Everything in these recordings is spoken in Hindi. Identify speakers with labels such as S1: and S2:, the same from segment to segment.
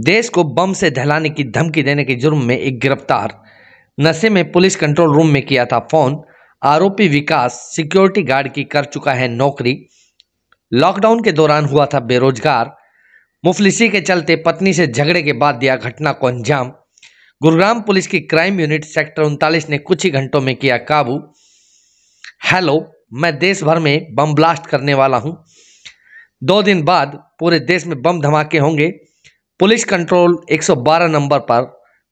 S1: देश को बम से दहलाने की धमकी देने के जुर्म में एक गिरफ्तार। नशे में पुलिस कंट्रोल रूम में किया था फोन। आरोपी विकास सिक्योरिटी गार्ड की कर चुका है नौकरी। लॉकडाउन के दौरान हुआ था बेरोजगार। मुफलिसी के चलते पत्नी से झगड़े के बाद दिया घटना को अंजाम। गुरुग्राम पुलिस की क्राइम यूनिट सेक्टर 39 ने कुछ ही घंटों में किया काबू। हेलो, मैं देश भर में बम ब्लास्ट करने वाला हूं। 2 दिन बाद पूरे देश में बम धमाके होंगे। पुलिस कंट्रोल 112 नंबर पर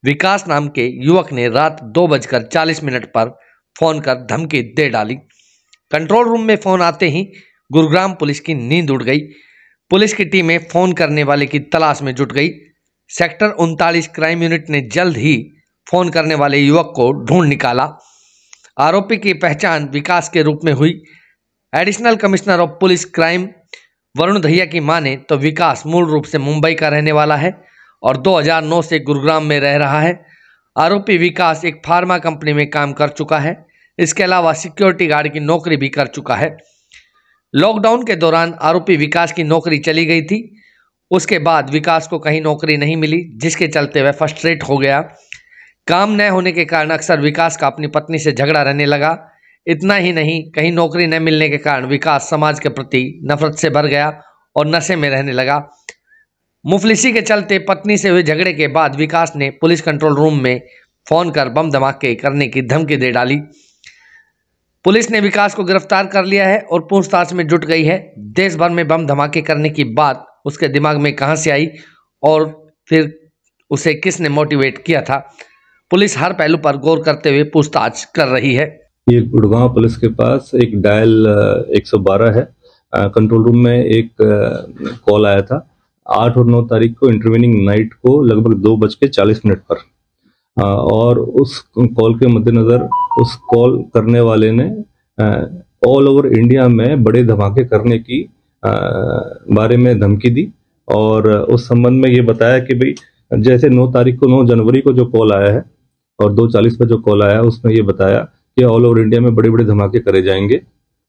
S1: विकास नाम के युवक ने रात 2:40 पर फोन कर धमकी दे डाली। कंट्रोल रूम में फोन आते ही गुरुग्राम पुलिस की नींद उड़ गई। पुलिस की टीमें फोन करने वाले की तलाश में जुट गई। सेक्टर 39 क्राइम यूनिट ने जल्द ही फोन करने वाले युवक को ढूंढ निकाला। आरोपी की पहचान विकास के रूप में हुई। Additional commissioner of police crime Varun Dahiya की माने तो विकास मूल रूप से मुंबई का रहने वाला है और 2009 से गुरुग्राम में रह रहा है। आरोपी विकास एक फार्मा कंपनी में काम कर चुका है। इसके अलावा सिक्योरिटी गार्ड की नौकरी भी कर चुका है। लॉकडाउन के दौरान आरोपी विकास की नौकरी चली गई थी। उसके बाद विकास को कहीं नौकरी नहीं मिली, जिसके चलते वह फ्रस्ट्रेट हो गया। काम न होने के कारण अक्सर विकास का अपनी पत्नी से झगड़ा रहने लगा। इतना ही नहीं, कहीं नौकरी न मिलने के कारण विकास समाज के प्रति नफरत से भर गया और नशे में रहने लगा। मुफलिसी के चलते पत्नी से हुए झगड़े के बाद विकास ने पुलिस कंट्रोल रूम में फोन कर बम धमाके करने की धमकी दे डाली। पुलिस ने विकास को गिरफ्तार कर लिया है और पूछताछ में जुट गई है। देश भर में बम धमाके करने की बात उसके दिमाग में कहां से आई और फिर उसे किसने मोटिवेट किया था, पुलिस हर पहलू पर गौर करते हुए पूछताछ कर रही है।
S2: ये गुड़गांव पुलिस के पास एक डायल 112 है। कंट्रोल रूम में एक कॉल आया था 8 और 9 तारीख को इंटरवेनिंग नाइट को लगभग 2:40 पर। और उस कॉल के मद्देनजर उस कॉल करने वाले ने ऑल ओवर इंडिया में बड़े धमाके करने की बारे में धमकी दी और उस संबंध में ये बताया कि भाई जैसे 9 तारीख को 9 जनवरी को जो कॉल आया है और 2:40 पर जो कॉल आया उसमें ये बताया कि ऑल ओवर इंडिया में बड़े बड़े धमाके करे जाएंगे।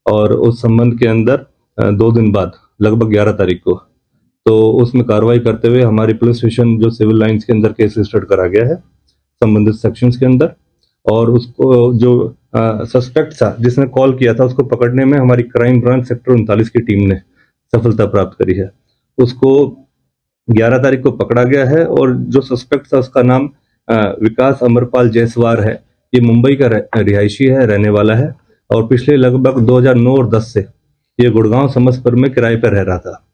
S2: और उस संबंध के अंदर 2 दिन बाद लगभग 11 तारीख को तो उसमें कार्रवाई करते हुए हमारी पुलिस स्टेशन जो सिविल लाइंस के अंदर केस रजिस्टर्ड करा गया है संबंधित सेक्शंस के अंदर। और उसको जो सस्पेक्ट था जिसने कॉल किया था उसको पकड़ने में हमारी क्राइम ब्रांच सेक्टर 39 की टीम ने सफलता प्राप्त करी है। उसको 11 तारीख को पकड़ा गया है और जो सस्पेक्ट था उसका नाम विकास अमरपाल जायसवाल है। ये मुंबई का रिहायशी है, रहने वाला है और पिछले लगभग 2009 और 10 से ये गुड़गांव समस्तपुर में किराए पर रह रहा था।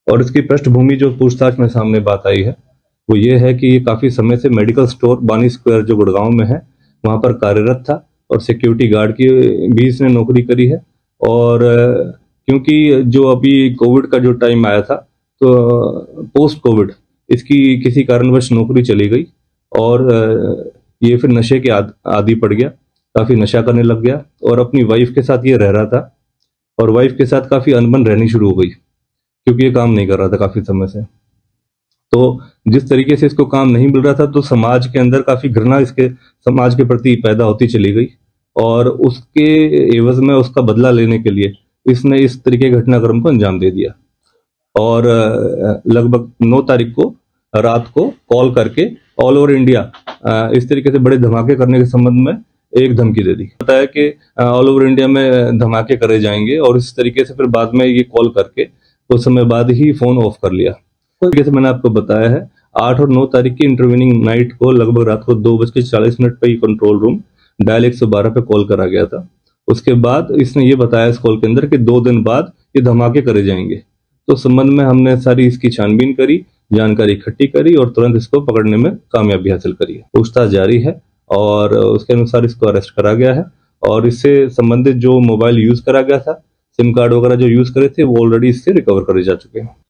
S2: और इसकी पृष्ठभूमि जो पूछताछ में सामने बात आई है वो ये है कि ये काफी समय से मेडिकल स्टोर बानी स्क्वायर जो गुड़गांव में है वहां पर कार्यरत था और सिक्योरिटी गार्ड की भी इसने नौकरी करी है। और क्योंकि जो अभी कोविड का जो टाइम आया था तो पोस्ट कोविड इसकी किसी कारणवश नौकरी चली गई और ये फिर नशे के आदी पड़ गया, काफी नशा करने लग गया और अपनी वाइफ के साथ ये रह रहा था और वाइफ के साथ काफी अनबन रहनी शुरू हो गई क्योंकि ये काम नहीं कर रहा था काफी समय से। तो जिस तरीके से इसको काम नहीं मिल रहा था तो समाज के अंदर काफी घृणा इसके समाज के प्रति पैदा होती चली गई और उसके एवज में उसका बदला लेने के लिए इसने इस तरीके के घटनाक्रम को अंजाम दे दिया। और लगभग 9 तारीख को रात को कॉल करके ऑल ओवर इंडिया इस तरीके से बड़े धमाके करने के संबंध में एक धमकी दे दी। बताया कि ऑल ओवर इंडिया में धमाके करे जाएंगे और इस तरीके से फिर बाद में ये कॉल करके कुछ समय बाद ही फोन ऑफ कर लिया। जैसे मैंने आपको बताया है 8 और 9 तारीख की इंटरवेनिंग नाइट को लगभग रात को 2:40 पर कंट्रोल रूम डायल 112 पे कॉल करा गया था। उसके बाद इसने ये बताया इस कॉल के अंदर कि 2 दिन बाद ये धमाके करे जाएंगे। तो संबंध में हमने सारी इसकी छानबीन करी, जानकारी इकट्ठी करी और तुरंत इसको पकड़ने में कामयाबी हासिल करी है। पूछताछ जारी है और उसके अनुसार इसको अरेस्ट करा गया है और इससे संबंधित जो मोबाइल यूज करा गया था, सिम कार्ड वगैरह जो यूज करे थे वो ऑलरेडी इससे रिकवर करे जा चुके हैं।